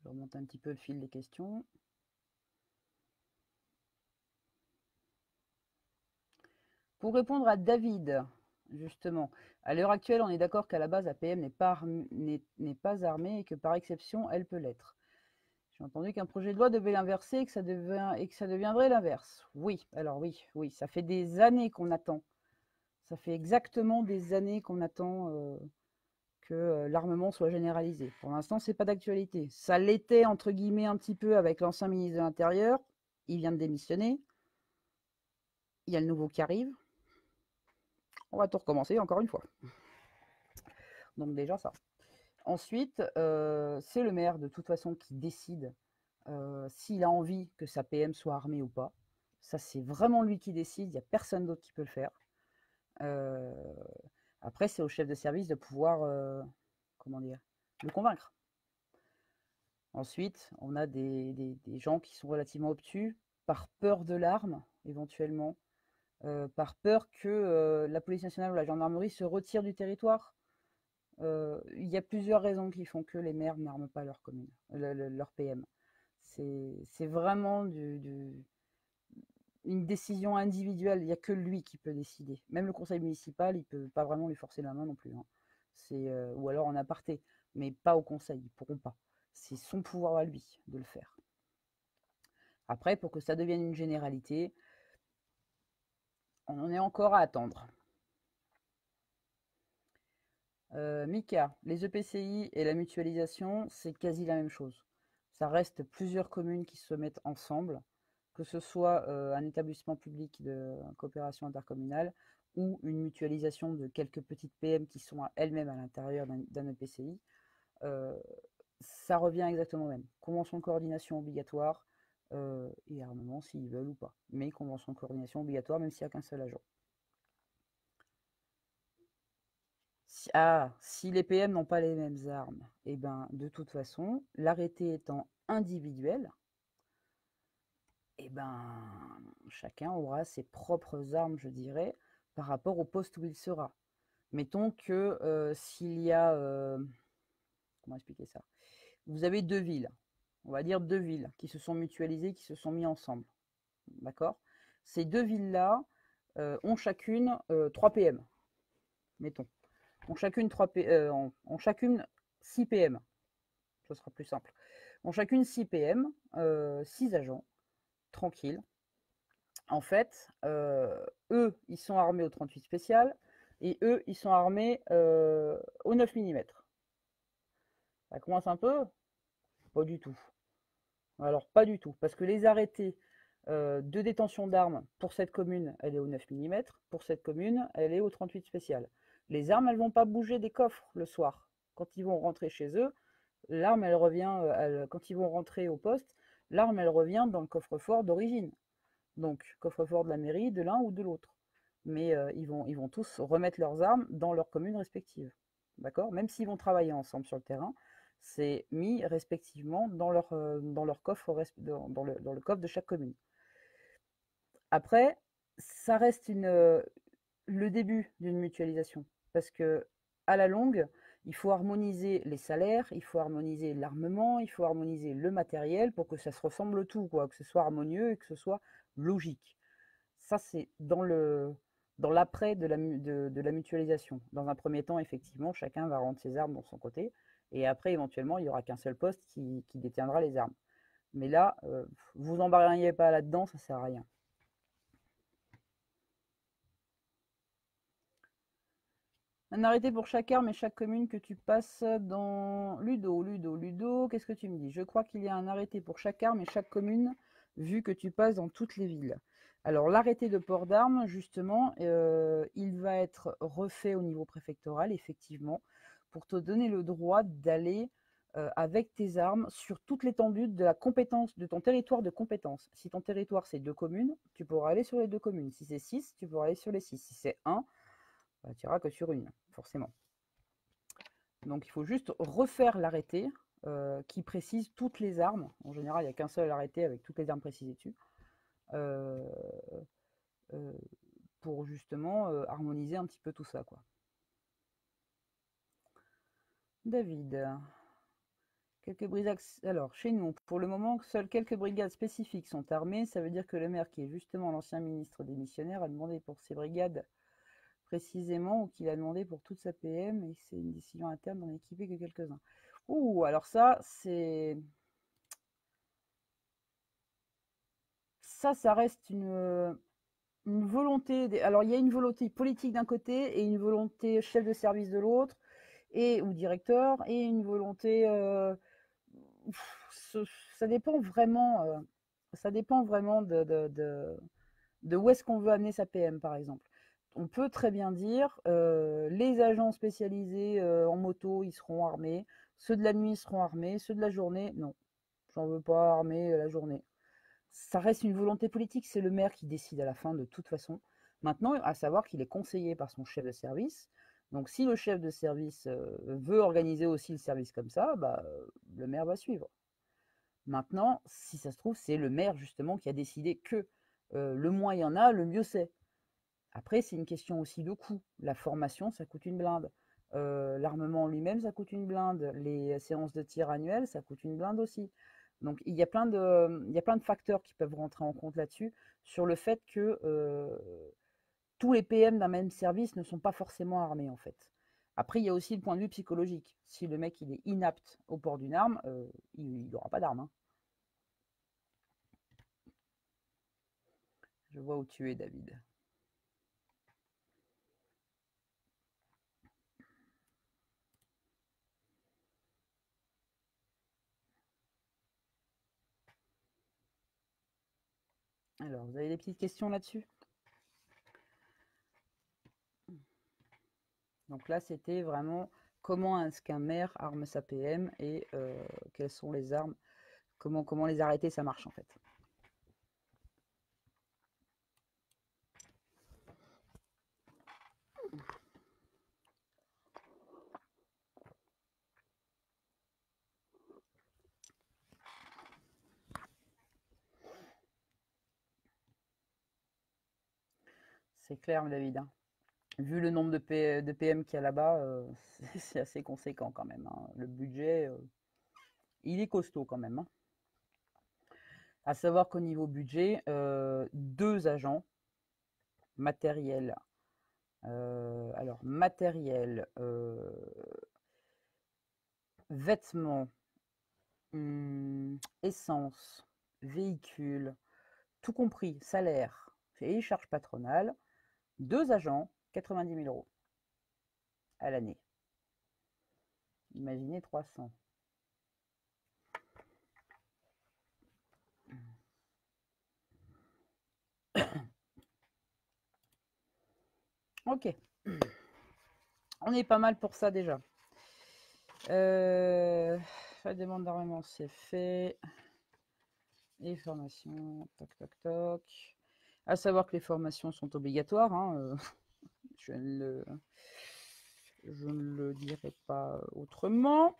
Je remonte un petit peu le fil des questions. Pour répondre à David, justement, à l'heure actuelle, on est d'accord qu'à la base, la PM n'est pas armée et que par exception, elle peut l'être. J'ai entendu qu'un projet de loi devait l'inverser et que ça deviendrait l'inverse. Oui, alors oui, ça fait des années qu'on attend. Ça fait exactement des années qu'on attend que l'armement soit généralisé. Pour l'instant, c'est pas d'actualité. Ça l'était, entre guillemets, un petit peu avec l'ancien ministre de l'Intérieur. Il vient de démissionner. Il y a le nouveau qui arrive. On va tout recommencer encore une fois. Donc déjà ça. Ensuite, c'est le maire de toute façon qui décide s'il a envie que sa PM soit armée ou pas. Ça, c'est vraiment lui qui décide. Il n'y a personne d'autre qui peut le faire. Après, c'est au chef de service de pouvoir, le convaincre. Ensuite, on a des gens qui sont relativement obtus par peur de l'arme, éventuellement, par peur que la police nationale ou la gendarmerie se retire du territoire. Il y a plusieurs raisons qui font que les maires n'arment pas leur commune, leur PM. C'est vraiment une décision individuelle. Il n'y a que lui qui peut décider. Même le conseil municipal, il ne peut pas vraiment lui forcer la main non plus. Hein. Ou alors en aparté, mais pas au conseil, ils ne pourront pas. C'est son pouvoir à lui de le faire. Après, pour que ça devienne une généralité, on en est encore à attendre. Mika, les EPCI et la mutualisation, c'est quasi la même chose. Ça reste plusieurs communes qui se mettent ensemble, que ce soit un établissement public de coopération intercommunale ou une mutualisation de quelques petites PM qui sont elles-mêmes à l'intérieur d'un EPCI. Ça revient exactement au même. Convention de coordination obligatoire et armement s'ils veulent ou pas. Mais convention de coordination obligatoire même s'il n'y a qu'un seul agent. Si les PM n'ont pas les mêmes armes, eh ben, de toute façon, l'arrêté étant individuel, eh ben, chacun aura ses propres armes, je dirais, par rapport au poste où il sera. Mettons que s'il y a... comment expliquer ça? Vous avez deux villes, on va dire deux villes, qui se sont mutualisées, qui se sont mis ensemble. D'accord? Ces deux villes-là ont chacune 3 PM, mettons. Ont chacune 6 PM. Ce sera plus simple. Ont chacune 6 PM, 6 agents. tranquille. En fait, eux, ils sont armés au 38 spécial et eux, ils sont armés au 9 millimètres. Ça commence un peu? Pas du tout. Alors, pas du tout, parce que les arrêtés de détention d'armes pour cette commune, elle est au 9 millimètres. Pour cette commune, elle est au 38 spécial. Les armes, elles vont pas bouger des coffres le soir. Quand ils vont rentrer chez eux, l'arme, elle revient, quand ils vont rentrer au poste, l'arme, elle revient dans le coffre-fort d'origine. Donc, coffre-fort de la mairie, de l'un ou de l'autre. Mais ils vont tous remettre leurs armes dans leurs communes respectives. D'accord? Même s'ils vont travailler ensemble sur le terrain, c'est mis respectivement dans leur coffre, dans le coffre de chaque commune. Après, ça reste le début d'une mutualisation. Parce que, à la longue, il faut harmoniser les salaires, il faut harmoniser l'armement, il faut harmoniser le matériel pour que ça se ressemble tout, quoi, que ce soit harmonieux et que ce soit logique. Ça, c'est dans l'après de la mutualisation. Dans un premier temps, effectivement, chacun va rendre ses armes dans son côté. Et après, éventuellement, il n'y aura qu'un seul poste qui détiendra les armes. Mais là, vous embarrassez pas là-dedans, ça sert à rien. Un arrêté pour chaque arme et chaque commune que tu passes dans Ludo. Qu'est-ce que tu me dis? Je crois qu'il y a un arrêté pour chaque arme et chaque commune, vu que tu passes dans toutes les villes. Alors, l'arrêté de port d'armes, justement, il va être refait au niveau préfectoral, effectivement, pour te donner le droit d'aller avec tes armes sur toute l'étendue de la compétence, de ton territoire de compétence. Si ton territoire, c'est 2 communes, tu pourras aller sur les 2 communes. Si c'est 6, tu pourras aller sur les 6. Si c'est 1, bah, tu n'iras que sur une, forcément. Donc il faut juste refaire l'arrêté qui précise toutes les armes. En général, il n'y a qu'un seul arrêté avec toutes les armes précisées dessus. Euh, euh, pour justement harmoniser un petit peu tout ça, quoi. David. Quelques brigades. Alors, chez nous, pour le moment, seules quelques brigades spécifiques sont armées. Ça veut dire que le maire, qui est justement l'ancien ministre démissionnaire, a demandé pour ces brigades précisément, ou qu'il a demandé pour toute sa PM, et c'est une décision interne d'en équiper que quelques-uns. Ouh, alors ça, c'est... Ça reste une volonté... Alors, il y a une volonté politique d'un côté, et une volonté chef de service de l'autre, et ou directeur, et une volonté... ça dépend vraiment... ça dépend vraiment de où est-ce qu'on veut amener sa PM, par exemple. On peut très bien dire, les agents spécialisés en moto, ils seront armés, ceux de la nuit seront armés, ceux de la journée, non, j'en veux pas armer la journée. Ça reste une volonté politique, c'est le maire qui décide à la fin de toute façon. Maintenant, à savoir qu'il est conseillé par son chef de service. Donc si le chef de service veut organiser aussi le service comme ça, bah, le maire va suivre. Maintenant, si ça se trouve, c'est le maire justement qui a décidé que le moins il y en a, le mieux c'est. Après, c'est une question aussi de coût. La formation, ça coûte une blinde. L'armement lui-même, ça coûte une blinde. Les séances de tir annuelles, ça coûte une blinde aussi. Donc, il y a plein de facteurs qui peuvent rentrer en compte là-dessus, sur le fait que tous les PM d'un même service ne sont pas forcément armés, en fait. Après, il y a aussi le point de vue psychologique. Si le mec il est inapte au port d'une arme, il n'aura pas d'arme, hein. Je vois où tu es, David. Alors, vous avez des petites questions là-dessus? Donc là, c'était vraiment comment est-ce qu'un maire arme sa PM et quelles sont les armes, comment les arrêter, ça marche en fait. C'est clair, David, hein. Vu le nombre de PM qu'il y a là-bas, c'est assez conséquent quand même, hein. Le budget, il est costaud quand même, hein. À savoir qu'au niveau budget, 2 agents, matériel, alors matériel, vêtements, essence, véhicule, tout compris, salaire et charges patronales, 2 agents, 90 000 € à l'année. Imaginez 300. Ok. On est pas mal pour ça déjà. La demande d'armement, c'est fait. Les formations, toc, toc, toc. À savoir que les formations sont obligatoires. Hein, je ne le dirai pas autrement.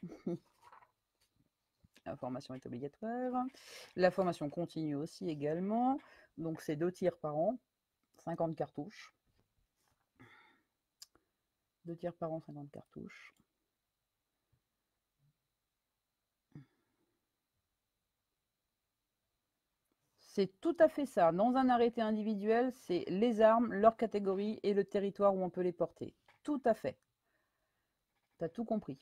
La formation est obligatoire. La formation continue aussi également. Donc, c'est 2 tirs par an, 50 cartouches. 2 tirs par an, 50 cartouches. C'est tout à fait ça. Dans un arrêté individuel, c'est les armes, leur catégorie et le territoire où on peut les porter. Tout à fait. Tu as tout compris.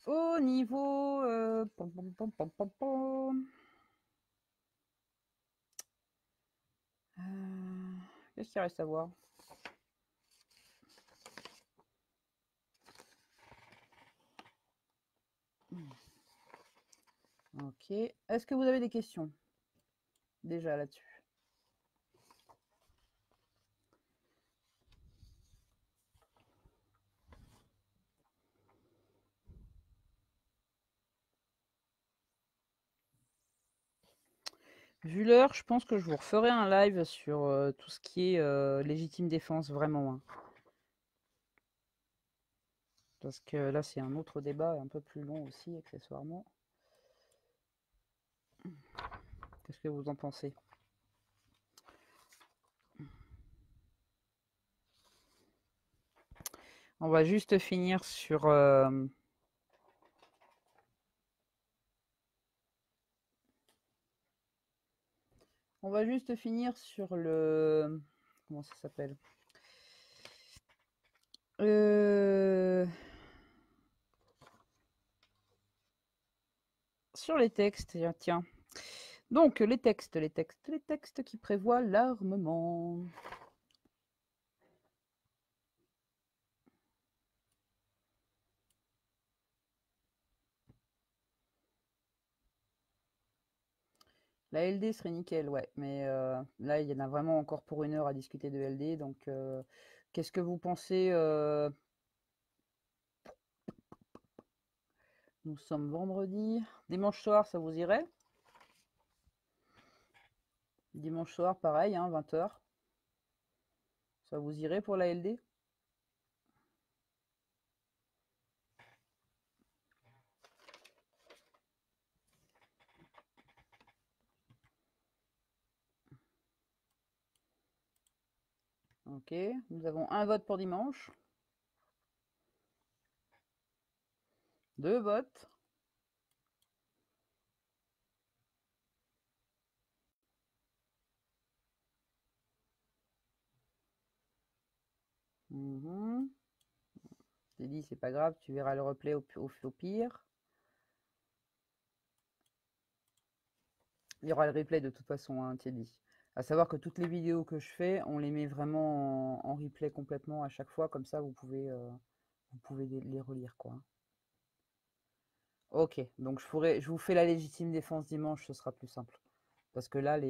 Au niveau... qu'est-ce qu'il reste à voir? Ok. Est-ce que vous avez des questions déjà là-dessus? Vu l'heure, je pense que je vous referai un live sur tout ce qui est légitime défense, vraiment. Hein. Parce que là, c'est un autre débat, un peu plus long aussi, accessoirement. Qu'est-ce que vous en pensez? On va juste finir sur... On va juste finir sur le... Comment ça s'appelle? Sur les textes, tiens. Donc, les textes qui prévoient l'armement. La LD serait nickel, ouais. Mais là, il y en a vraiment encore pour 1 heure à discuter de LD. Donc, qu'est-ce que vous pensez Nous sommes vendredi. Dimanche soir, ça vous irait? Dimanche soir, pareil, hein, 20 h. Ça vous irait pour la LD? Ok, nous avons un vote pour dimanche. 2 votes. Je t'ai dit, c'est pas grave, tu verras le replay au pire. Il y aura le replay de toute façon, hein, t'ai dit. À savoir que toutes les vidéos que je fais, on les met vraiment en replay complètement à chaque fois, comme ça vous pouvez les relire, quoi. Ok, donc je vous fais la légitime défense dimanche, ce sera plus simple. Parce que là,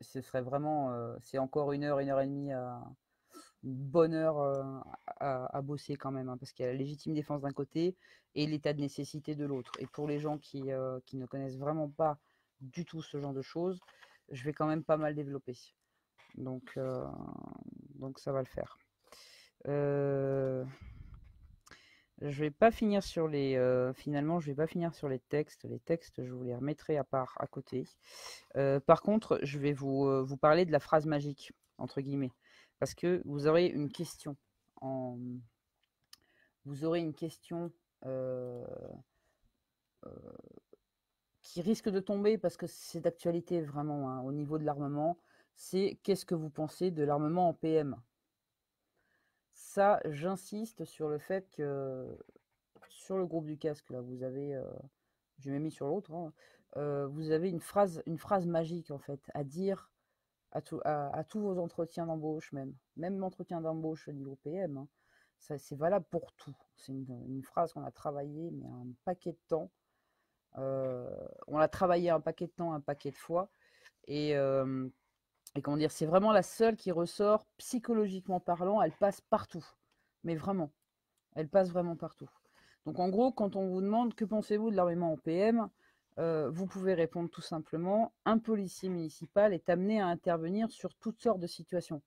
ce serait vraiment, c'est encore 1 heure, 1 heure et demie, une bonne heure à bosser quand même, hein, parce qu'il y a la légitime défense d'un côté et l'état de nécessité de l'autre. Et pour les gens qui ne connaissent vraiment pas du tout ce genre de choses, je vais quand même pas mal développer. Donc ça va le faire. Je vais pas finir sur les... finalement, je vais pas finir sur les textes. Les textes, je vous les remettrai à part, à côté. Par contre, je vais vous parler de la phrase magique, entre guillemets. Parce que vous aurez une question. Vous aurez une question qui risque de tomber parce que c'est d'actualité vraiment, hein, au niveau de l'armement. C'est qu'est-ce que vous pensez de l'armement en PM? ça, j'insiste sur le fait que sur le groupe du casque, là, vous avez, je l'ai mis sur l'autre, hein, vous avez une phrase magique en fait à dire à tous vos entretiens d'embauche, même l'entretien d'embauche au niveau PM, hein. C'est valable pour tout. C'est une phrase qu'on a travaillée, mais un paquet de temps. On l'a travaillé un paquet de temps, un paquet de fois. Et, comment dire, c'est vraiment la seule qui ressort psychologiquement parlant. Elle passe partout. Mais vraiment, elle passe vraiment partout. Donc en gros, quand on vous demande que pensez-vous de l'armement en PM, vous pouvez répondre tout simplement, un policier municipal est amené à intervenir sur toutes sortes de situations.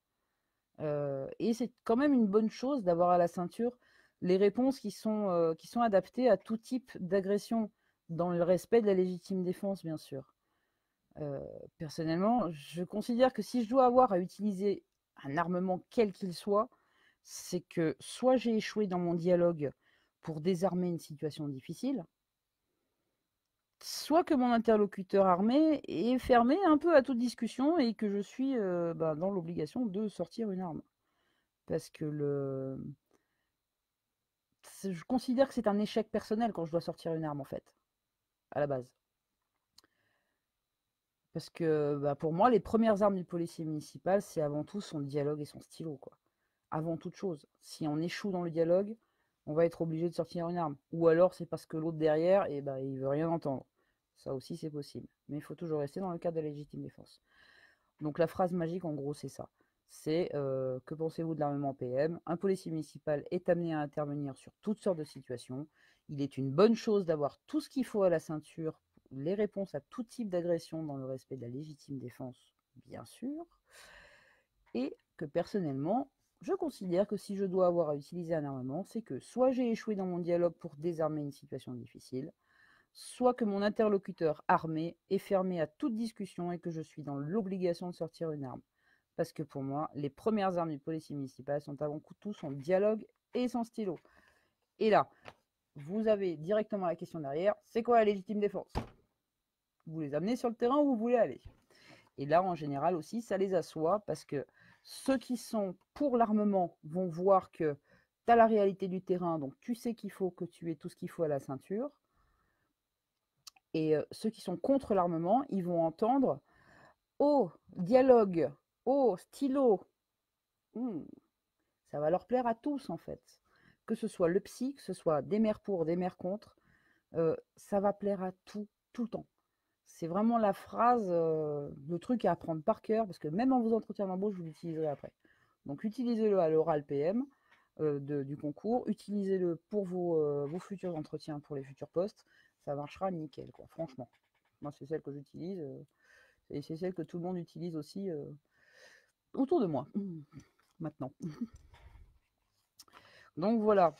Et c'est quand même une bonne chose d'avoir à la ceinture les réponses qui sont adaptées à tout type d'agression, dans le respect de la légitime défense, bien sûr. Personnellement, je considère que si je dois avoir à utiliser un armement quel qu'il soit, c'est que soit j'ai échoué dans mon dialogue pour désarmer une situation difficile, soit que mon interlocuteur armé est fermé un peu à toute discussion et que je suis dans l'obligation de sortir une arme. Parce que je considère que c'est un échec personnel quand je dois sortir une arme, en fait, à la base. Parce que pour moi, les premières armes du policier municipal, c'est avant tout son dialogue et son stylo, quoi. Avant toute chose. Si on échoue dans le dialogue, on va être obligé de sortir une arme. Ou alors c'est parce que l'autre derrière, il veut rien entendre. Ça aussi, c'est possible. Mais il faut toujours rester dans le cadre de la légitime défense. Donc la phrase magique, en gros, c'est ça. C'est que pensez-vous de l'armement PM? Un policier municipal est amené à intervenir sur toutes sortes de situations. Il est une bonne chose d'avoir tout ce qu'il faut à la ceinture, les réponses à tout type d'agression dans le respect de la légitime défense, bien sûr. Et que personnellement, je considère que si je dois avoir à utiliser un armement, c'est que soit j'ai échoué dans mon dialogue pour désarmer une situation difficile, soit que mon interlocuteur armé est fermé à toute discussion et que je suis dans l'obligation de sortir une arme. Parce que pour moi, les premières armes du policier municipal sont avant tout son dialogue et son stylo. Et là, vous avez directement la question derrière, c'est quoi la légitime défense? Vous les amenez sur le terrain où vous voulez aller. Et là, en général aussi, ça les assoit parce que ceux qui sont pour l'armement vont voir que tu as la réalité du terrain, donc tu sais qu'il faut que tu aies tout ce qu'il faut à la ceinture. Et ceux qui sont contre l'armement, ils vont entendre « Oh, dialogue, oh, stylo ». Ça va leur plaire à tous, en fait. Que ce soit le psy, que ce soit des mères pour, des mères contre, ça va plaire à tout le temps. C'est vraiment la phrase, le truc à apprendre par cœur, parce que même en vos entretiens d'embauche, vous l'utiliserez après. Donc utilisez-le à l'oral PM du concours, utilisez-le pour vos futurs entretiens, pour les futurs postes, ça marchera nickel, quoi, franchement. Moi, c'est celle que j'utilise, et c'est celle que tout le monde utilise aussi autour de moi, maintenant. Donc voilà.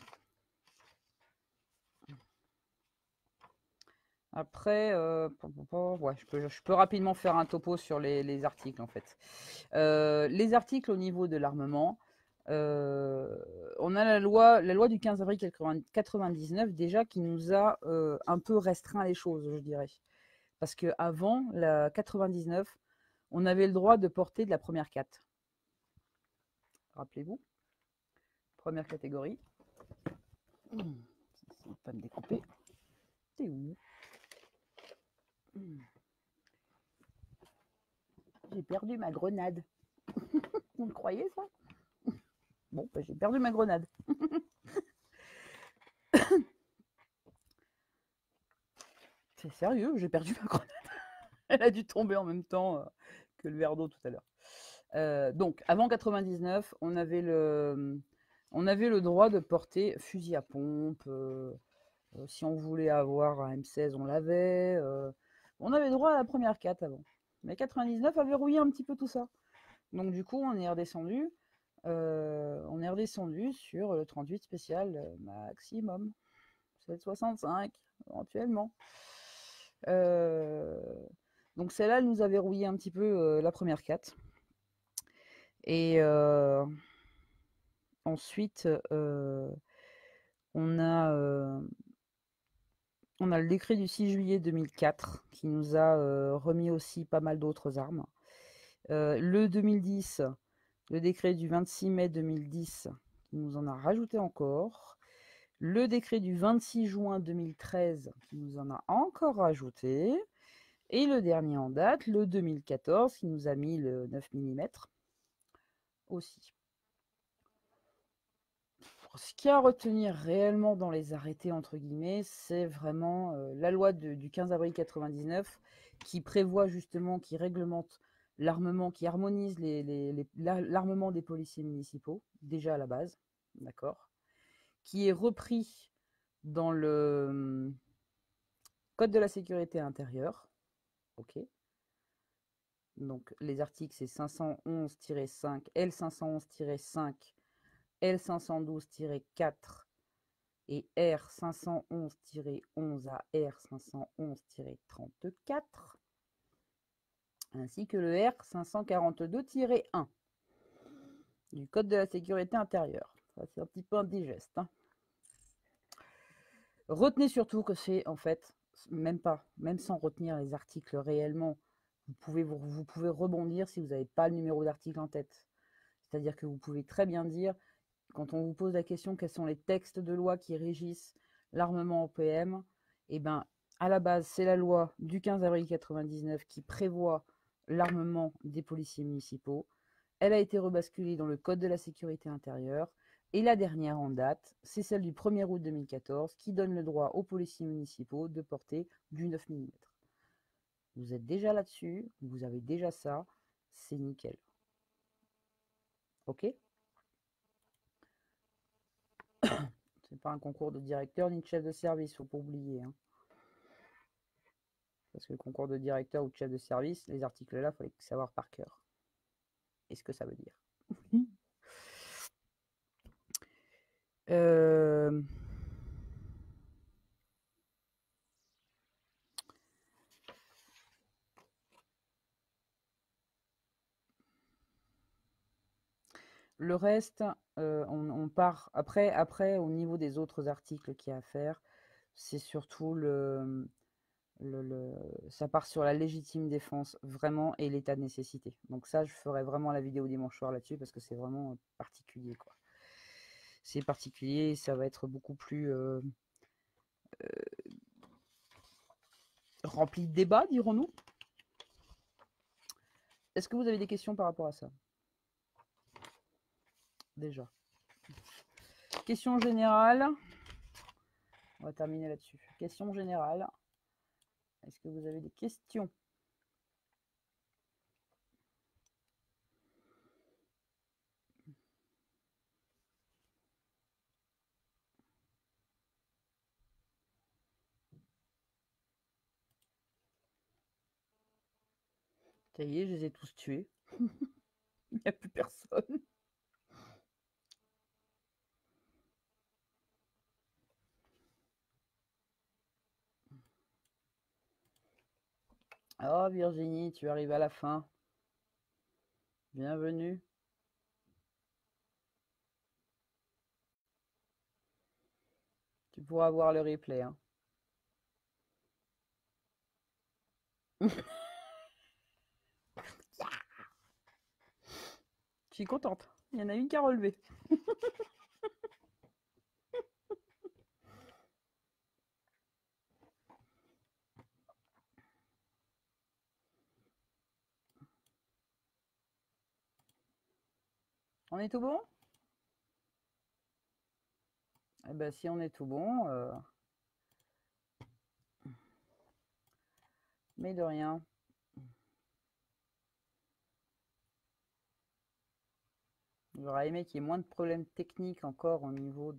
Après, ouais, je peux rapidement faire un topo sur les articles, en fait. Les articles au niveau de l'armement, on a la loi du 15 avril 99 déjà qui nous a un peu restreint les choses, je dirais. Parce qu'avant, la 99, on avait le droit de porter de la première 4. Rappelez-vous, première catégorie. Ça ne va pas me découper. T'es où? J'ai perdu ma grenade. Vous le croyez, ça? Bon, j'ai perdu ma grenade. C'est sérieux, j'ai perdu ma grenade. Elle a dû tomber en même temps que le verre d'eau tout à l'heure. Donc, avant 99, on avait le droit de porter fusil à pompe. Si on voulait avoir un M16, on l'avait. On avait droit à la première 4 avant. Mais 99 a verrouillé un petit peu tout ça. Donc, du coup, on est redescendu. Sur le 38 spécial maximum. 7,65 éventuellement. Donc celle-là, elle nous a verrouillé un petit peu la première 4. Et ensuite, on a le décret du 6 juillet 2004 qui nous a remis aussi pas mal d'autres armes. Le 2010, le décret du 26 mai 2010 qui nous en a rajouté encore. Le décret du 26 juin 2013 qui nous en a encore rajouté. Et le dernier en date, le 2014, qui nous a mis le 9 mm aussi. Ce qu'il y a à retenir réellement dans les arrêtés, entre guillemets, c'est vraiment la loi du 15 avril 99 qui prévoit justement, qui réglemente l'armement, qui harmonise l'armement des policiers municipaux, déjà à la base, d'accord, qui est repris dans le Code de la sécurité intérieure, ok. Donc les articles, c'est 511-5, L511-5, L512-4 et R511-11 à R511-34, ainsi que le R542-1 du Code de la sécurité intérieure. Ça, c'est un petit peu indigeste. Hein. Retenez surtout que c'est, en fait, même sans retenir les articles réellement, vous pouvez rebondir si vous n'avez pas le numéro d'article en tête. C'est-à-dire que vous pouvez très bien dire, quand on vous pose la question quels sont les textes de loi qui régissent l'armement OPM, eh ben, à la base, c'est la loi du 15 avril 1999 qui prévoit l'armement des policiers municipaux. Elle a été rebasculée dans le Code de la sécurité intérieure. Et la dernière en date, c'est celle du 1er août 2014 qui donne le droit aux policiers municipaux de porter du 9 mm. Vous êtes déjà là-dessus, vous avez déjà ça, c'est nickel. Ok? C'est pas un concours de directeur ni de chef de service, faut pas oublier. Hein. Parce que le concours de directeur ou de chef de service, les articles-là, il fallait savoir par cœur. Et ce que ça veut dire. Le reste, on part après au niveau des autres articles qu'il y a à faire, c'est surtout ça part sur la légitime défense vraiment et l'état de nécessité. Donc ça, je ferai vraiment la vidéo dimanche soir là-dessus parce que c'est vraiment particulier, quoi. C'est particulier, ça va être beaucoup plus rempli de débats, dirons-nous. Est-ce que vous avez des questions par rapport à ça? Déjà. Question générale. On va terminer là-dessus. Question générale. Est-ce que vous avez des questions? Ça y est, je les ai tous tués. Il n'y a plus personne. Oh Virginie, tu arrives à la fin. Bienvenue. Tu pourras voir le replay. Hein. Je suis contente. Il y en a une qui a relevé. On est tout bon? Eh ben, si on est tout bon, mais de rien. J'aurais aimé qu'il y ait moins de problèmes techniques encore au niveau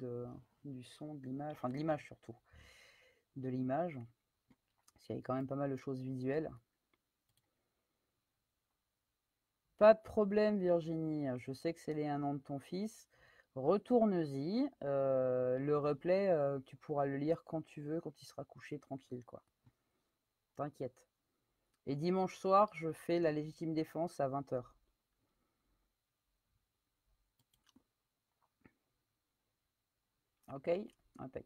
du son, de l'image, enfin de l'image surtout. De l'image. Parce qu'il y avait quand même pas mal de choses visuelles. Pas de problème Virginie, je sais que c'est les 1 an de ton fils. Retourne-y. Le replay, tu pourras le lire quand tu veux, quand il sera couché tranquille, quoi. T'inquiète. Et dimanche soir, je fais la légitime défense à 20h. Ok? Impec.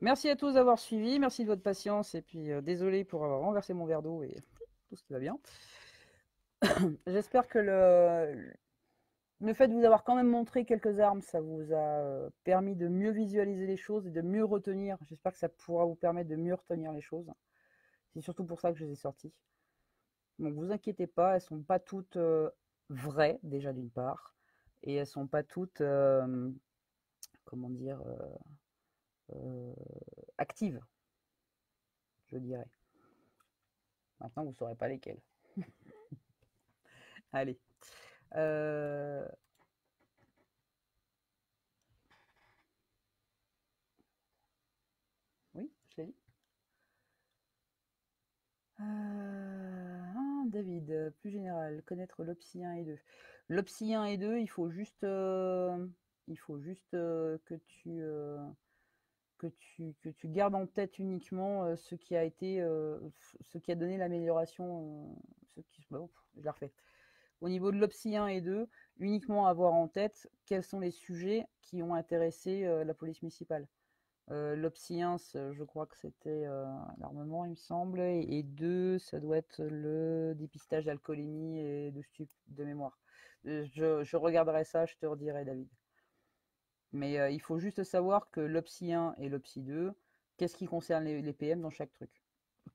Merci à tous d'avoir suivi, merci de votre patience, et puis désolé pour avoir renversé mon verre d'eau et tout ce qui va bien. J'espère que Le fait de vous avoir quand même montré quelques armes, ça vous a permis de mieux visualiser les choses et de mieux retenir. J'espère que ça pourra vous permettre de mieux retenir les choses. C'est surtout pour ça que je les ai sorties. Donc vous inquiétez pas, elles sont pas toutes vraies, déjà d'une part, et elles sont pas toutes, comment dire, actives, je dirais. Maintenant, vous ne saurez pas lesquelles. Allez. Oui, je l'ai dit. David, plus général, connaître l'OPSI 1 et 2. L'OPSI 1 et 2, il faut juste que tu gardes en tête uniquement ce qui a été, ce qui a donné l'amélioration. Je la refais. Au niveau de l'OPSI 1 et 2, uniquement avoir en tête quels sont les sujets qui ont intéressé la police municipale. L'OPSI 1, je crois que c'était l'armement, il me semble, et 2, ça doit être le dépistage d'alcoolémie et de stup de mémoire. Je regarderai ça, je te redirai, David. Mais il faut juste savoir que l'OPSI 1 et l'OPSI 2, qu'est-ce qui concerne les PM dans chaque truc.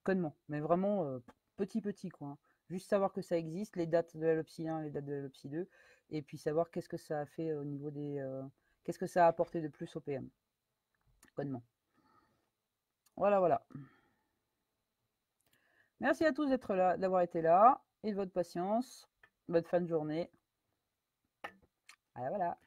Connement, mais vraiment petit quoi, hein. Juste savoir que ça existe, les dates de l'OPSI 1, les dates de l'OPSI 2, et puis savoir qu'est-ce que ça a fait au niveau des... qu'est-ce que ça a apporté de plus au PM. Connement. Voilà, voilà. Merci à tous d'être là, d'avoir été là, et de votre patience. Bonne fin de journée. Voilà, voilà.